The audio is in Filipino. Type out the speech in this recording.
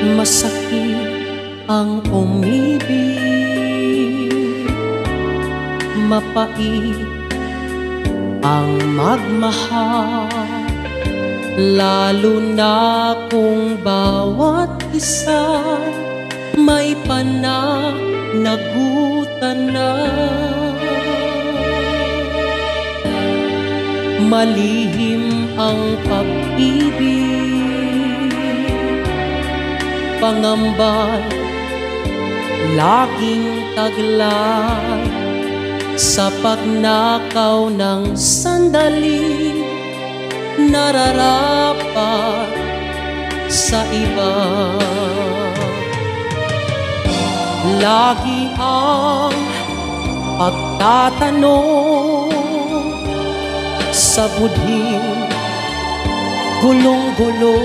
Masakit ang umibig, mapait ang magmahal, lalo na kung bawat isa may pananagutan na. Malihim ang pag-ibig, pangambal laging taglay, sa pagnakaw ng sandali nararapat sa iba. Lagi ang pagtatanong sa budhing gulong-gulo,